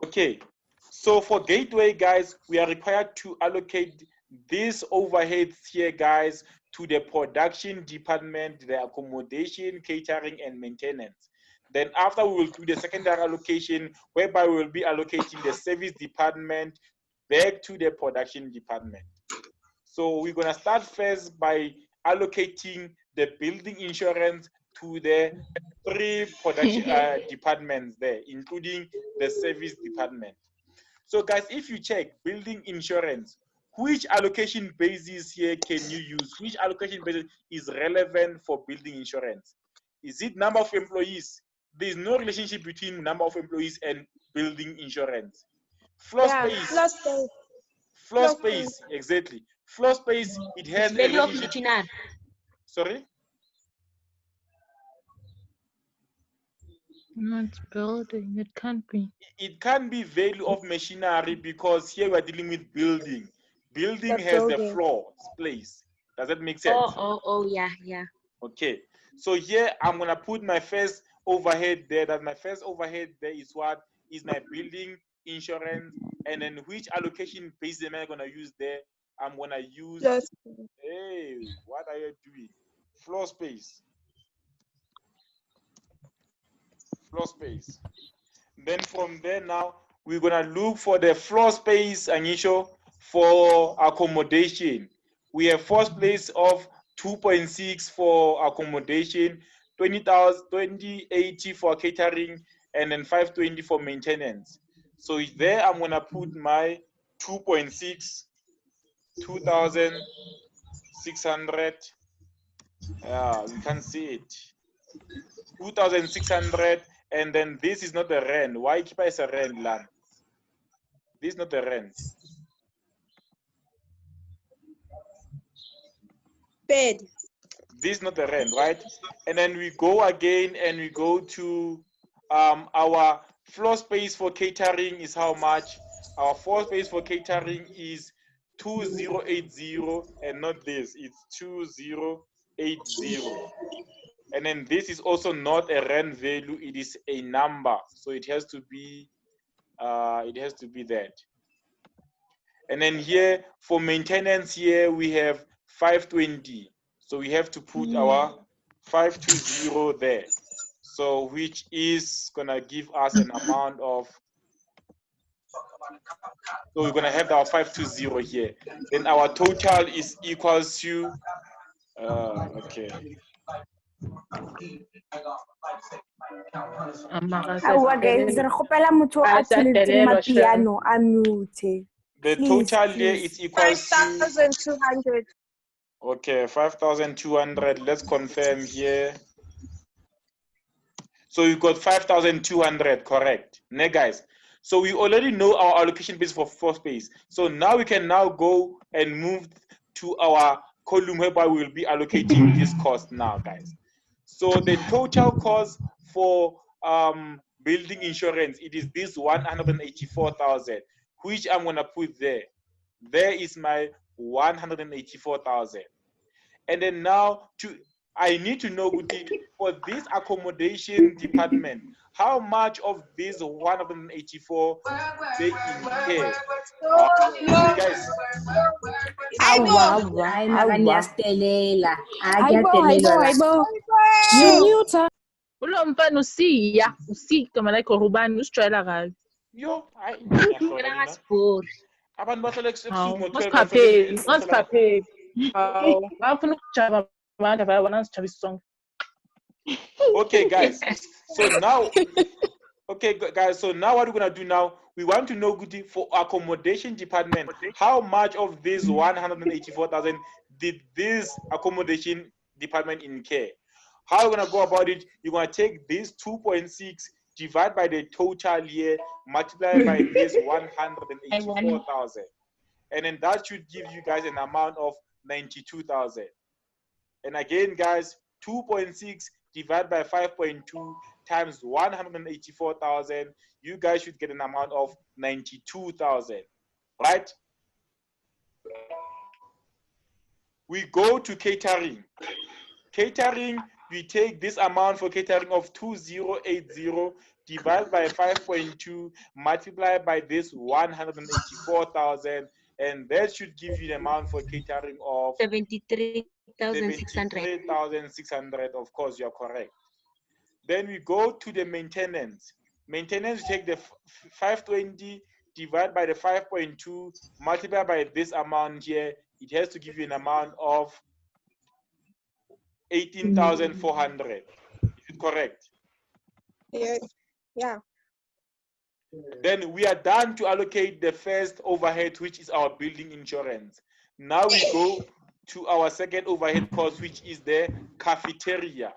Okay, so for gateway, guys, we are required to allocate these overheads here, guys, to the production department, the accommodation, catering, and maintenance. Then after, we will do the secondary allocation, whereby we will be allocating the service department back to the production department. So we're gonna start first by allocating the building insurance to the 3 production departments there, including the service department. So guys, if you check building insurance, which allocation basis here can you use? Which allocation basis is relevant for building insurance? Is it number of employees? There's no relationship between number of employees and building insurance. Floor space. Floor space, exactly. Floor space, it has a relationship. Sorry? Not building, it can't be. It can't be value of machinery because here we are dealing with building. Building has the floor place. Does that make sense? Oh, yeah. Okay. So here I'm gonna put my first overhead there. That my first overhead there is what is my building insurance, and then which allocation base am I gonna use there? I'm gonna use. Hey, what are you doing? Floor space. Floor space. Then from there now, we're gonna look for the floor space initial for accommodation. We have first place of 2.6 for accommodation, 2080 for catering, and then 520 for maintenance. So there I'm gonna put my 2.6, 2,600. We can't see it. 2,600, and then this is not a rent. Why keep as a rent land? This is not a rent. Bed. This is not a rent, right? And then we go again and we go to our floor space for catering is how much? Our floor space for catering is 2080, and not this, it's 2080. And then this is also not a rent value, it is a number. So it has to be that. And then here for maintenance here we have 520. So we have to put our 520 there. So which is gonna give us an amount of, so we're gonna have our 520 here. Then our total is equals to okay. The total here is equal to 5,200. Okay, 5,200. Let's confirm here. So you got 5,200, correct? Ne, guys. So we already know our allocation base for floor space. So now we can now go and move to our column whereby we will be allocating this cost now, guys. So the total cost for building insurance, it is this 184,000, which I'm gonna put there. There is my 184,000. And then now I need to know for this accommodation department, how much of this 184 they incur? Guys. Ulo mfana usiya, usika malaika rubani usijwayela kabi. Yo, hayi. Abantu bahlala ebusuku ngo-12. Ngasiphaphe. Hawu, ngafuna ukujaba abantu abaya nasijabisa sonke. Okay, guys. So now, so now what we're gonna do now, we want to know for accommodation department, how much of this 184,000 did this accommodation department incur? How we're gonna go about it? You're gonna take this 2.6, divide by the total here, multiply by this 184,000, and then that should give you guys an amount of 92,000. And again, guys, 2.6 divided by 5.2 times 184,000, you guys should get an amount of 92,000, right? We go to catering. Catering, you take this amount for catering of 2080 divided by 5.2 multiplied by this 184,000, and that should give you the amount for catering of 73,600. 73,600. Of course, you're correct. Then we go to the maintenance. Maintenance, you take the 520 divided by the 5.2 multiplied by this amount here. It has to give you an amount of 18,400. Is it correct? Yes. Yeah. Then we are done to allocate the first overhead, which is our building insurance. Now we go to our second overhead cost, which is the cafeteria.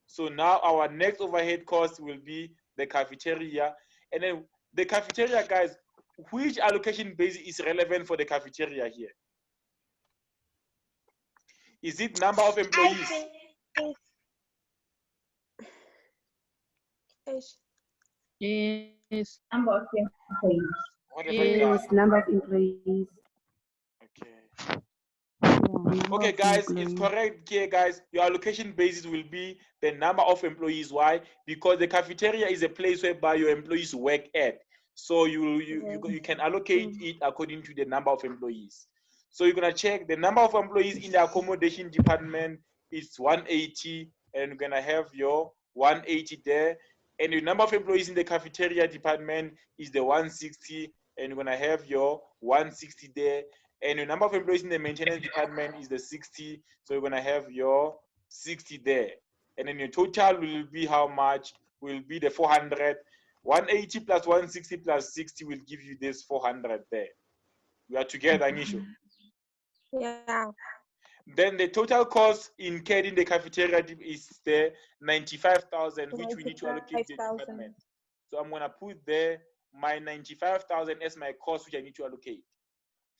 So now our next overhead cost will be the cafeteria. And then the cafeteria, guys, which allocation basis is relevant for the cafeteria here? Is it number of employees? Yes. Number of employees. What have I Yes. done? Number of employees. Okay. Number Okay, of guys, it's employees. correct here, guys. Your allocation basis will be the number of employees. Why? Because the cafeteria is a place whereby your employees work at. So you can allocate it according to the number of employees. So you're gonna check the number of employees in the accommodation department is 180, and you're gonna have your 180 there. And the number of employees in the cafeteria department is the 160, and you're gonna have your 160 there. And the number of employees in the maintenance department is the 60, so you're gonna have your 60 there. And then your total will be how much? Will be the 400. 180 plus 160 plus 60 will give you this 400 there. We are together, Anisho. Yeah. Then the total cost incurred in the cafeteria is the 95,000, which we need to allocate to the 95,000. department. So I'm gonna put there my 95,000 as my cost, which I need to allocate.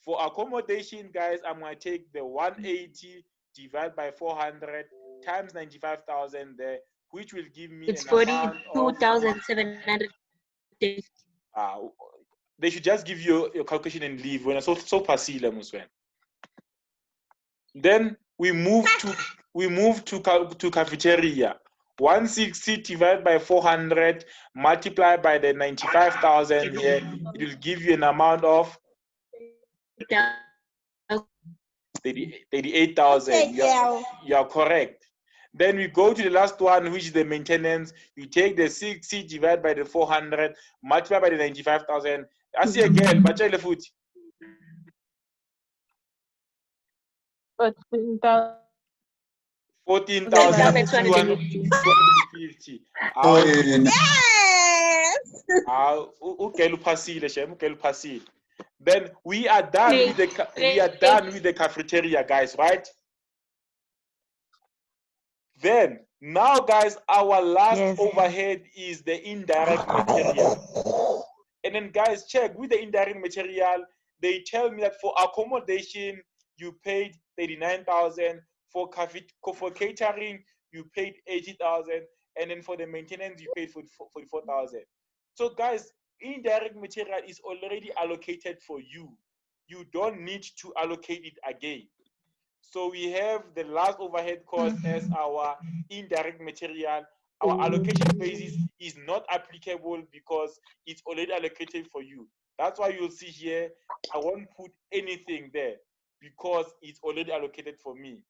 For accommodation, guys, I'm gonna take the 180 divided by 400 times 95,000 there, which will give me It's an amount of 42,700. they should just give you your calculation and leave. When so pasila muswen. Then we move to cafeteria. 160 divided by 400 multiplied by the 95,000 here, it will give you an amount of 38,000. You are correct. Then we go to the last one, which is the maintenance. You take the 60 divided by the 400 multiplied by the 95,000. I see again, but the foot. 14,250. Yes. Then we are done with the cafeteria, guys, right? Then now, guys, our last overhead is the indirect material. And then, guys, check with the indirect material. They tell me that for accommodation you paid 39,000. For catering you paid 80,000, and then for the maintenance you paid 44,000. So, guys, indirect material is already allocated for you. You don't need to allocate it again. So we have the last overhead cost as our indirect material. Our allocation basis is not applicable because it's already allocated for you. That's why you'll see here, I won't put anything there because it's already allocated for me.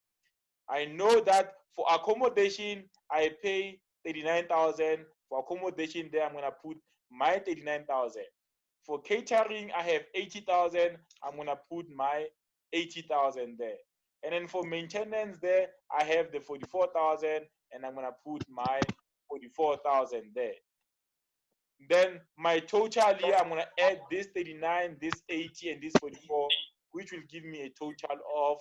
I know that for accommodation, I pay 39,000. For accommodation there, I'm gonna put my 39,000. For catering, I have 80,000. I'm gonna put my 80,000 there. And then for maintenance there, I have the 44,000, and I'm gonna put my 44,000 there. Then my total here, I'm gonna add this 39, this 80, and this 44, which will give me a total of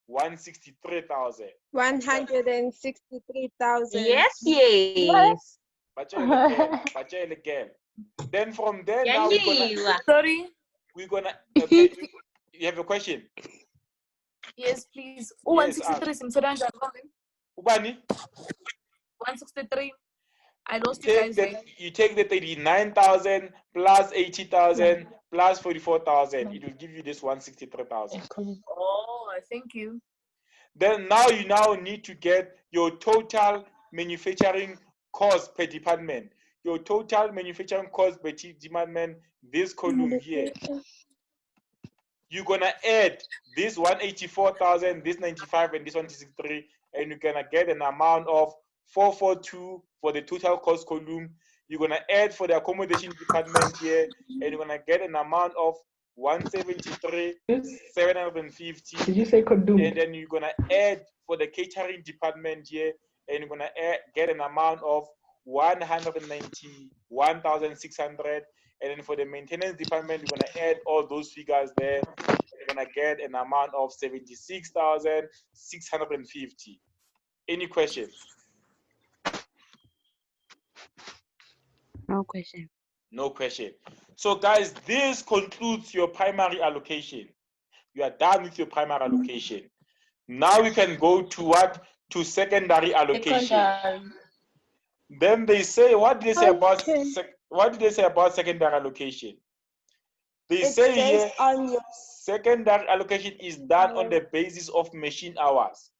163,000. 163,000. Yes. Again. Then from there now Sorry. we're gonna okay, you have a question? Yes, please. Yes, 163 Ubani? 163. I lost you guys. You take the 39,000 plus 80,000 plus 44,000. It will give you this 163,000. Oh, thank you. Then now you need to get your total manufacturing cost per department. Your total manufacturing cost per department, this column here. You're gonna add this 184,000, this 95, and this 163, and you're gonna get an amount of 442 for the total cost column. You're gonna add for the accommodation department here, and you're gonna get an amount of 173, 750. Did you say column? And then you're gonna add for the catering department here, and you're gonna get an amount of 191,600. And then for the maintenance department, you're gonna add all those figures there. You're gonna get an amount of 76,650. Any questions? No question. No question. So guys, this concludes your primary allocation. You are done with your primary allocation. Now we can go to what? To secondary allocation. Then they say, what did they say about secondary allocation? They say here, secondary allocation is done on the basis of machine hours.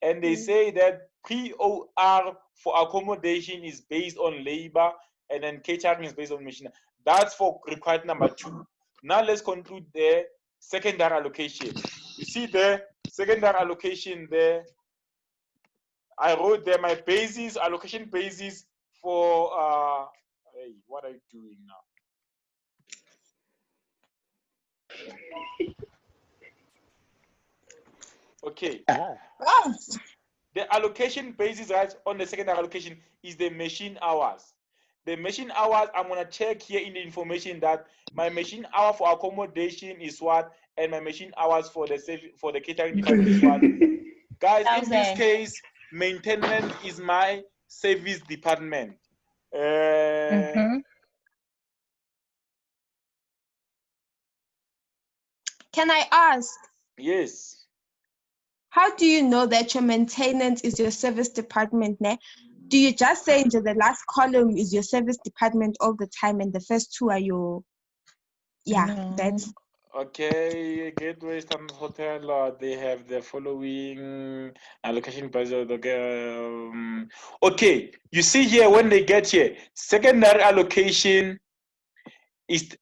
And they say that POR for accommodation is based on labor, and then catering is based on machine. That's for required number 2. Now let's conclude the secondary allocation. You see the secondary allocation there. I wrote there my basis, allocation basis for hey, what are you doing now? Okay. The allocation basis, right, on the secondary allocation is the machine hours. The machine hours, I'm gonna check here in the information that my machine hour for accommodation is what, and my machine hours for the catering department is what. Guys, in this case, maintenance is my service department. Can I ask? Yes. How do you know that your maintenance is your service department? Ne? Do you just say into the last column is your service department all the time, and the first 2 are your? Yeah, No. that's Okay. Gateway Standard Hotel. They have the following allocation budget. Okay. You see here when they get here, secondary allocation is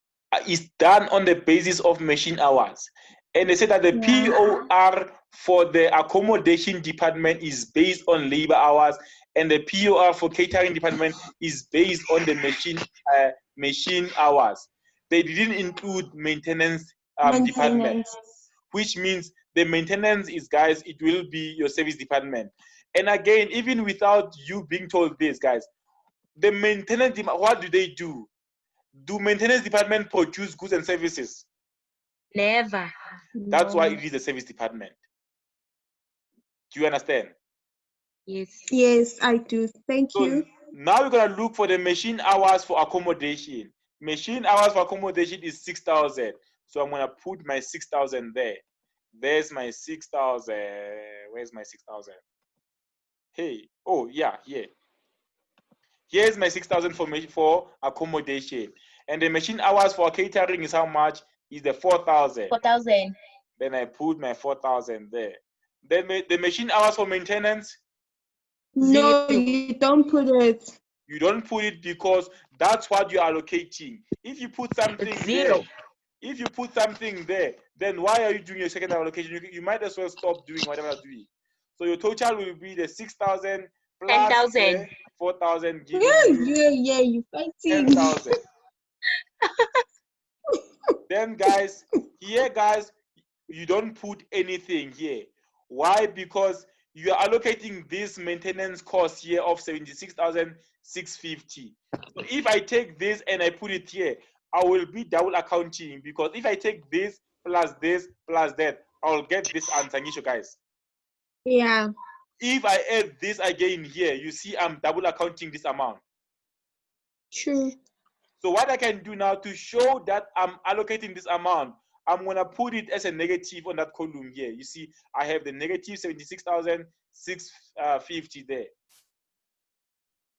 done on the basis of machine hours. And they say that the POR for the accommodation department is based on labor hours, and the POR for catering department is based on the machine hours. They didn't include maintenance department, which means the maintenance is, guys, it will be your service department. And again, even without you being told this, guys, the maintenance, what do they do? Do maintenance department produce goods and services? Never. That's why it is a service department. Do you understand? Yes. Yes, I do. Thank you. Now we're gonna look for the machine hours for accommodation. Machine hours for accommodation is 6,000. So I'm gonna put my 6,000 there. There's my 6,000. Where's my 6,000? Hey, oh yeah, here. Here's my 6,000 for accommodation. And the machine hours for catering is how much? Is the 4,000. 4,000. Then I put my 4,000 there. Then the machine hours for maintenance? No, you don't put it. You don't put it because that's what you're allocating. If you put something there, then why are you doing your second allocation? You might as well stop doing whatever you're doing. So your total will be the 6,000 plus 10,000. 4,000. Yeah, you fighting. 10,000. Then guys, here guys, you don't put anything here. Why? Because you are allocating this maintenance cost here of 76,650. So if I take this and I put it here, I will be double accounting, because if I take this plus that, I'll get this answer, guys. Yeah. If I add this again here, you see I'm double accounting this amount. True. So what I can do now to show that I'm allocating this amount, I'm gonna put it as a negative on that column here. You see, I have the negative 76,650 there.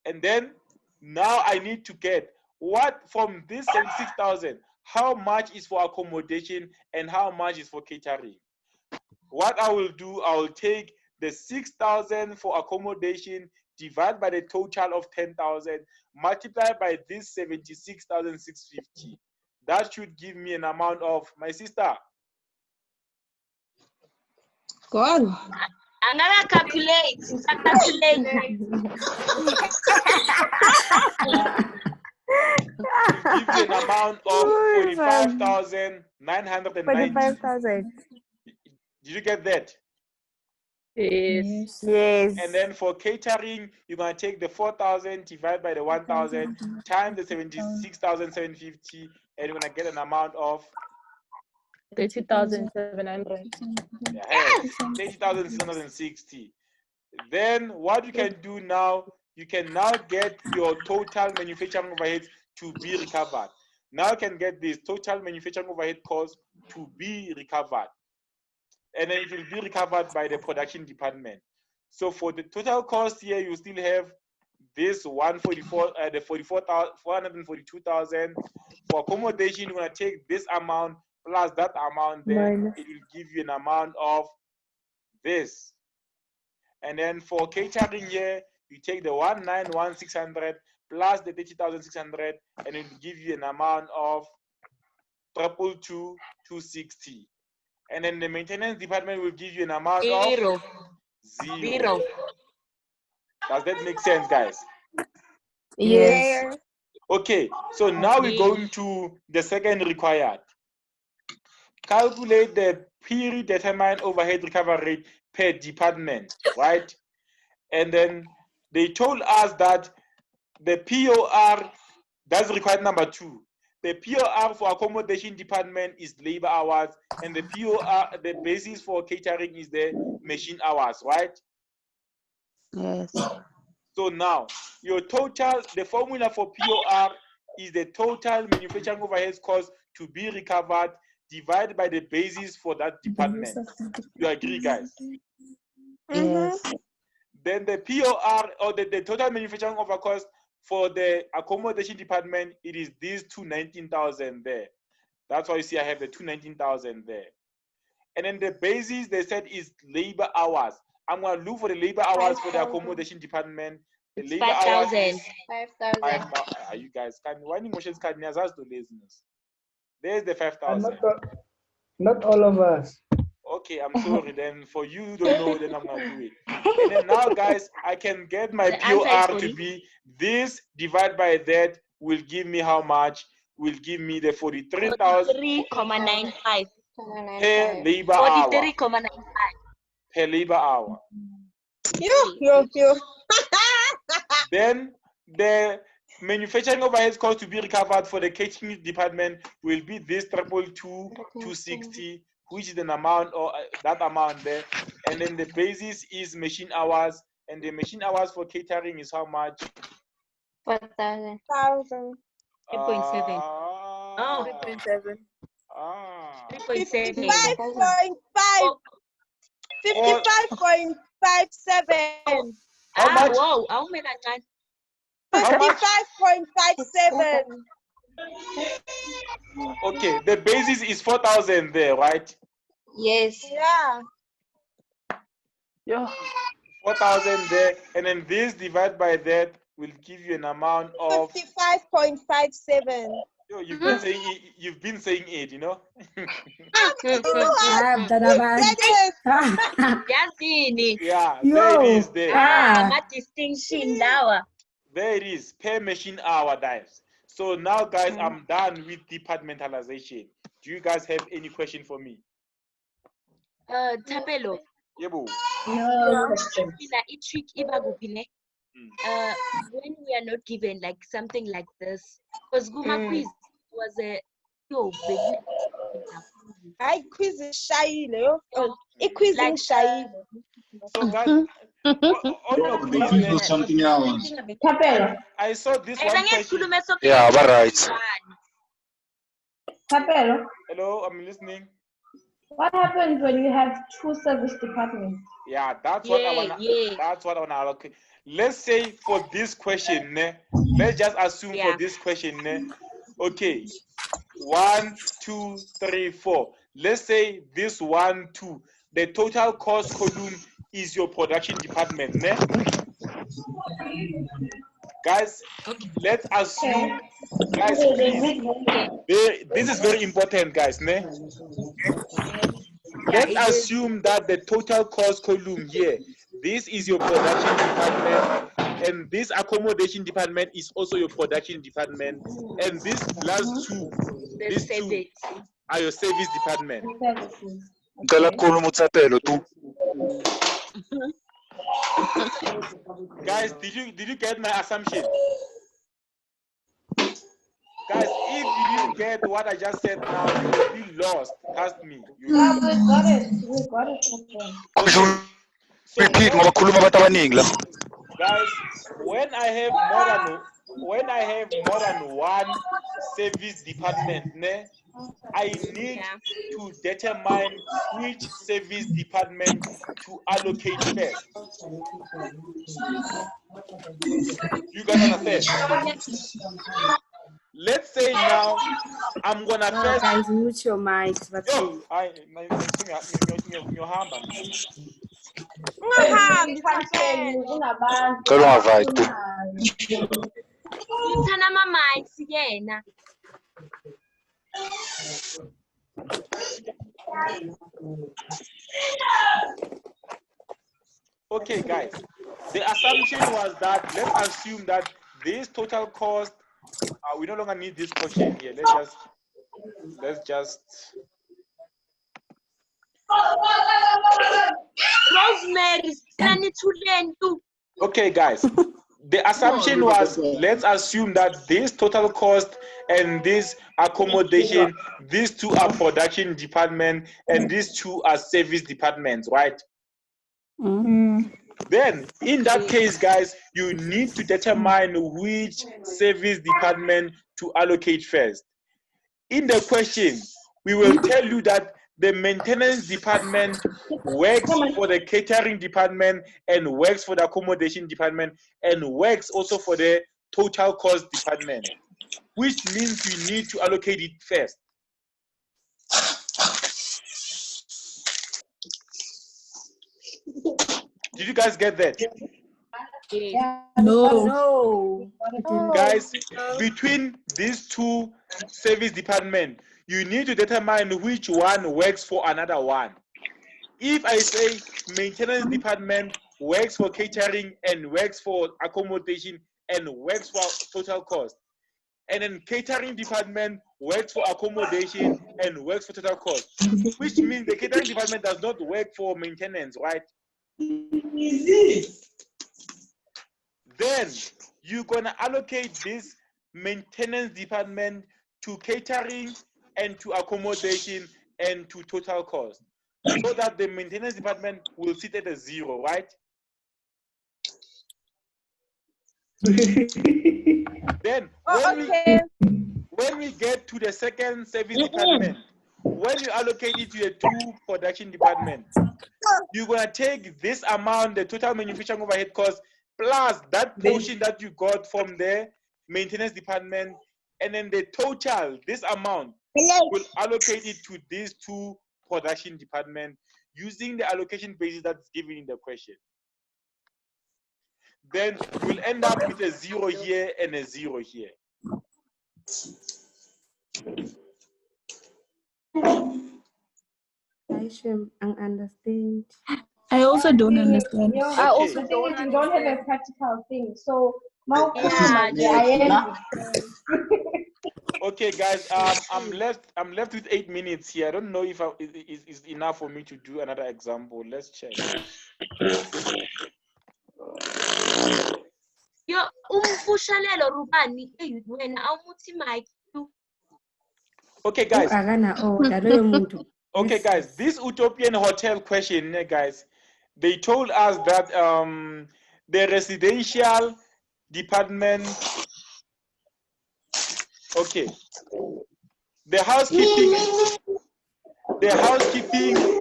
And then now I need to get what from this 76,000, how much is for accommodation and how much is for catering. what I will do, I will take the 6,000 for accommodation, divide by the total of 10,000, multiply by this 76,650. That should give me an amount of, my sister. Go on. I'm gonna calculate. Calculate. Give you an amount of 45,990. 45,000. Did you get that? Yes. Yes. And then for catering, you're going to take the 4,000 divided by the 1,000 times the 76,750, and you're going to get an amount of 30,700. 30,660. Then what you can do now, you can now get your total manufacturing overheads to be recovered. Now you can get this total manufacturing overhead cost to be recovered. And then it will be recovered by the production department. So for the total cost here, you still have this 442,000. For accommodation, you're going to take this amount plus that amount, then it will give you an amount of this. And then for catering here, you take the 191,600 plus the 30,600, and it will give you an amount of 222,260. And then the maintenance department will give you an amount of zero. Does that make sense, guys? Yes. Okay, so now we're going to the second required. Calculate the predetermined overhead recovery rate per department, right? And then they told us that the POR, that's required number 2. The POR for accommodation department is labor hours, and the POR, the basis for catering is the machine hours, right? Yes. So now, your total, the formula for POR is the total manufacturing overhead cost to be recovered divided by the basis for that department. You agree, guys? Yes. Then the POR, or the total manufacturing overhead cost for the accommodation department, it is these 219,000 there. That's why you see I have the 219,000 there. And then the basis they said is labor hours. I'm going to look for the labor hours for the accommodation department. The labor 5,000. 5,000. Are you guys can why emotions can to laziness? There's the 5,000. Not all of us. Okay, I'm sorry. Then for you who don't know, then I'm gonna do it. And then now, guys, I can get my POR to be this divided by that will give me how much? Will give me the 43,95 per labor hour. 43,95 Per labor hour. Yo. Then the manufacturing overhead cost to be recovered for the catering department will be this 222,260, which is an amount or that amount there. And then the basis is machine hours, and the machine hours for catering is how much? 4,000. 3.7. Ah, 3.7. 3.7. 55.57. how much? Wow, how many? How much? 55.57. Okay, the basis is 4,000 there, right? Yes. Yeah. Yeah. 4,000 there, and then this divided by that will give you an amount of 55.57. Yo, you've been saying it, you've been saying it, you know. Yazini. Yeah, there it is there. My distinction now. There it is, per machine hour dives. So now, guys, I'm done with departmentalization. Do you guys have any question for me? Thapelo. Yebo. No question. When we are not given like something like this, because Guma quiz was a I quiz is shy, quizzing shy. So guys, on your quiz, something else. I saw this one question. Yeah, all right. Thapelo, Hello, I'm listening. what happens when you have two service departments? Yeah, that's what I want. That's what I want to allocate. Let's say for this question, let's just assume for this question, okay, 1, 2, 3, 4. Let's say this 1, 2. the total cost column is your production department, ne? Guys, let's assume, guys, please, this is very important, guys, ne? Let's assume that the total cost column here, this is your production department, and this accommodation department is also your production department, and these last two, these two are your service department. Guys, did you get my assumption? Guys, if you didn't get what I just said now, you will be lost. Trust me. We got it. We got it. Okay. So Repeat, guys, when I have more than one service department, ne, I need to determine which service department to allocate first. You guys understand? Let's say now I'm gonna first. Guys, mute your mics. Okay, guys, the assumption was that, let's assume that this total cost, we no longer need this question here. Let's just. Okay, guys, the assumption was, let's assume that this total cost and this accommodation, these two are production department and these two are service departments, right? Then in that case, guys, you need to determine which service department to allocate first. In the question, we will tell you that the maintenance department works for the catering department and works for the accommodation department and works also for the total cost department, which means you need to allocate it first. Did you guys get that? No. Guys, between these two service departments, you need to determine which one works for another one. If I say maintenance department works for catering and works for accommodation and works for total cost, and then catering department works for accommodation and works for total cost, which means the catering department does not work for maintenance, right? Then you're gonna allocate this maintenance department to catering and to accommodation and to total cost, so that the maintenance department will sit at a 0, right? Then when we get to the second service department, when you allocate it to the two production department, you're gonna take this amount, the total manufacturing overhead cost, plus that portion that you got from the maintenance department, and then the total, this amount, will allocate it to these two production departments using the allocation basis that's given in the question. Then you'll end up with a 0 here and a 0 here. I understand. I also don't understand. I also don't don't we don't have a practical thing. So now I am. Okay, guys. I'm left with 8 minutes here. I don't know if it's enough for me to do another example. Let's check. Okay, guys. Okay, guys. This utopian hotel question, guys. They told us that the residential department. Okay. The housekeeping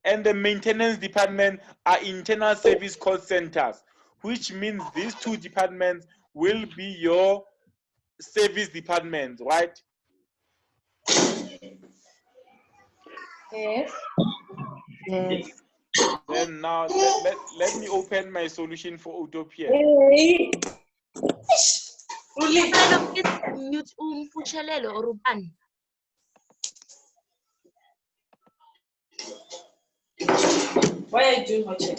and the maintenance department are internal service cost centers, which means these two departments will be your service departments, right? Yes. Yes. Then now let me open my solution for Utopia. Thapelo, please mute umfushelelo or ubani. Why are you doing what you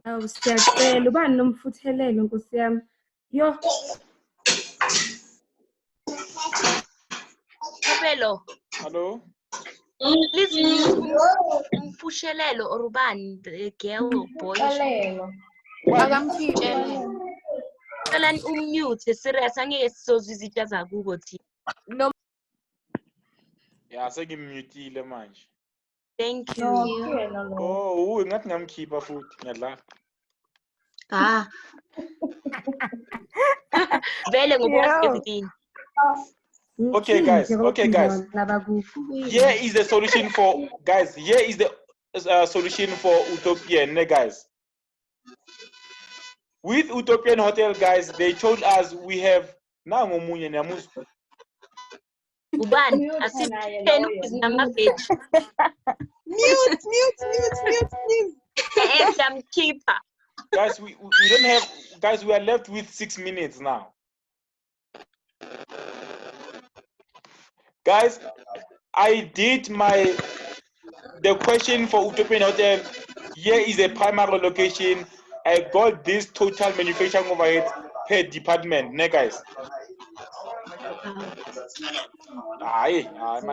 Awu siyacela ubani nomfuthelelo Nkosi yami. Yo, Thapelo, Hello? please mute umfushelelo or ubani, the girl or boy. Cela ummute serious angeke sizozizitha zakubo thina. Yeah, sengimutile manje. Thank you. Oh, ngathi ngamkhipha futhi ngiyadla. Ah. Vele ngoba everything. Okay, guys. Okay, guys. Here is the solution for guys. Here is the solution for Utopian, guys. With Utopian Hotel, guys, they told us we have now ngomunye nyamuzu. Ubani asiphen izinamavage. Mute, please. Keeper. Guys, we don't have. Guys, we are left with 6 minutes now. Guys, I did the question for Utopian Hotel. Here is a primary location. I got this total manufacturing overhead per department, ne guys.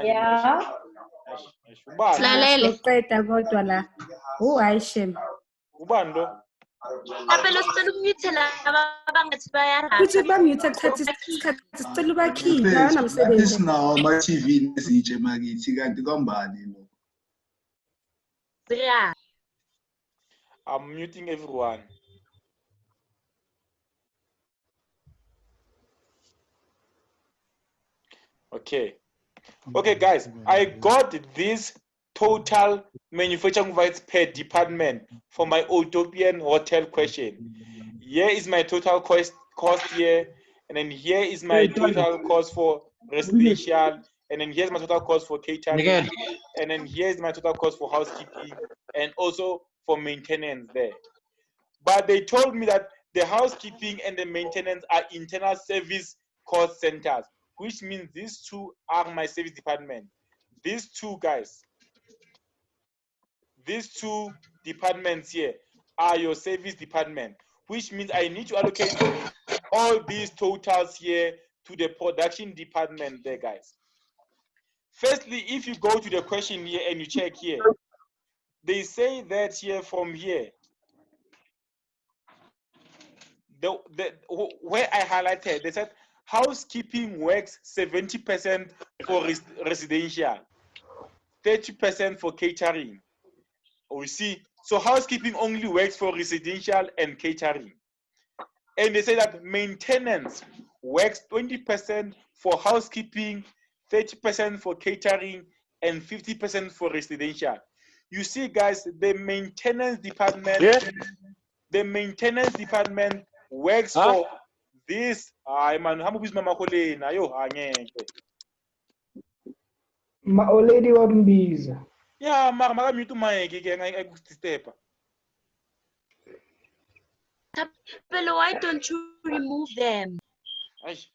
Yeah. Lalele. soqeda kodwa la. Hayi shem. Ubani lo? Thapelo sicela umute laba abangathi bayarasa. Kuthi bamute kuthatha isikhathi sicela ubakhipha Lapho namsebenzi. sinawo ama-TV nezitshe makithi kanti kwambani lo. Yeah. I'm muting everyone. Okay. Okay, guys, I got this total manufacturing overheads per department for my Utopian Hotel question. Here is my total cost here, and then here is my total cost for residential, and then here's my total cost for catering, and then here's my total cost for housekeeping, and also for maintenance there. But they told me that the housekeeping and the maintenance are internal service cost centers, which means these two are my service department. These two guys, these two departments here are your service department, which means I need to allocate all these totals here to the production department there, guys. Firstly, if you go to the question here and you check here, they say that here from here, where I highlighted, they said housekeeping works 70% for residential, 30% for catering. We see, so housekeeping only works for residential and catering. And they say that maintenance works 20% for housekeeping, 30% for catering, and 50% for residential. You see, guys, the maintenance department, the maintenance department works for this. Ma-oledi wambiza. Yeah, makamute umayeke ke ngayikudisturba. Thapelo, why don't you remove them? Guys,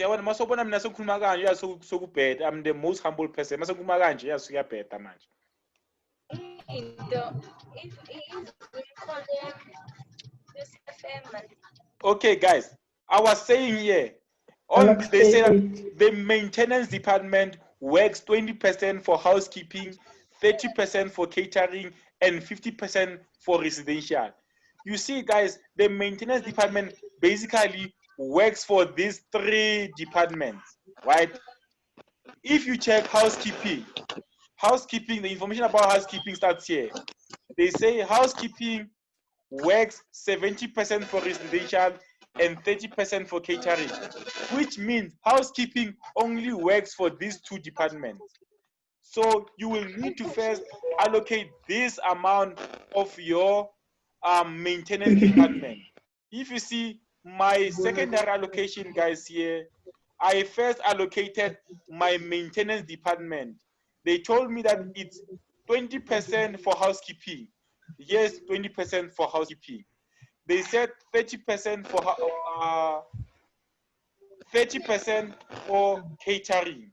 yabona masobona mina sokukhuluma kanje uyasokubheda. I'm the most humble person. Masokhuluma kanje uyasuyabheda manje. Okay, guys, I was saying here, they say that the maintenance department works 20% for housekeeping, 30% for catering, and 50% for residential. You see, guys, the maintenance department basically works for these three departments, right? If you check housekeeping, the information about housekeeping starts here. They say housekeeping works 70% for residential and 30% for catering, which means housekeeping only works for these two departments. So you will need to first allocate this amount of your maintenance department. If you see my secondary allocation, guys, here, I first allocated my maintenance department. they told me that it's 20% for housekeeping. Yes, 20% for housekeeping. They said 30% for 30% for catering.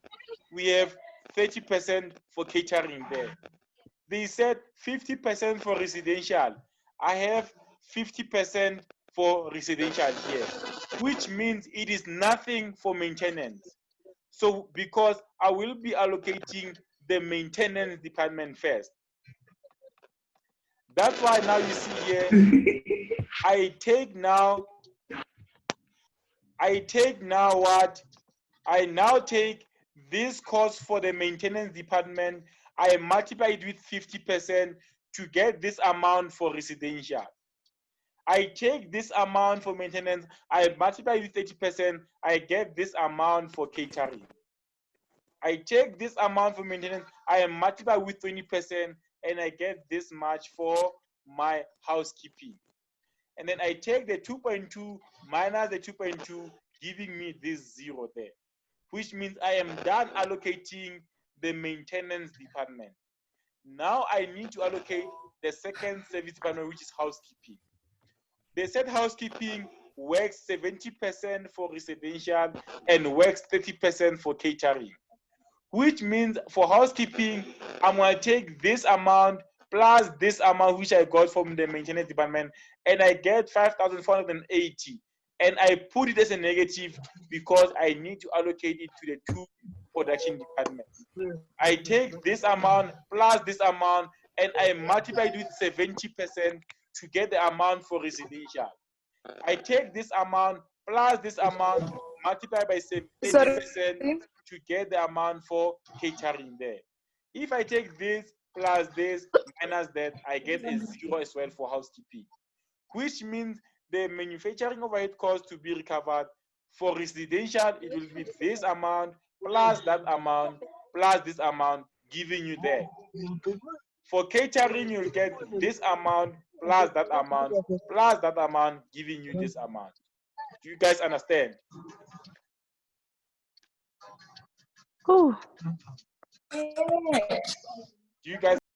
We have 30% for catering there. They said 50% for residential. I have 50% for residential here, which means it is nothing for maintenance. So because I will be allocating the maintenance department first. That's why now you see here, I take now what? I now take this cost for the maintenance department, I multiply it with 50% to get this amount for residential. I take this amount for maintenance, I multiply with 30%, I get this amount for catering. I take this amount for maintenance, I multiply with 20%, and I get this much for my housekeeping. And then I take the 2.2 minus the 2.2, giving me this 0 there, which means I am done allocating the maintenance department. Now I need to allocate the second service department, which is housekeeping. They said housekeeping works 70% for residential and works 30% for catering, which means for housekeeping, I'm going to take this amount plus this amount which I got from the maintenance department, and I get 5,480, and I put it as a negative because I need to allocate it to the 2 production departments. I take this amount plus this amount, and I multiply it with 70% to get the amount for residential. I take this amount plus this amount, multiply by 70% to get the amount for catering there. If I take this plus this minus that, I get a 0 as well for housekeeping, which means the manufacturing overhead cost to be recovered for residential, it will be this amount plus that amount plus this amount, giving you there. For catering, you'll get this amount plus that amount plus that amount, giving you this amount. Do you guys understand? Ooh. Do you guys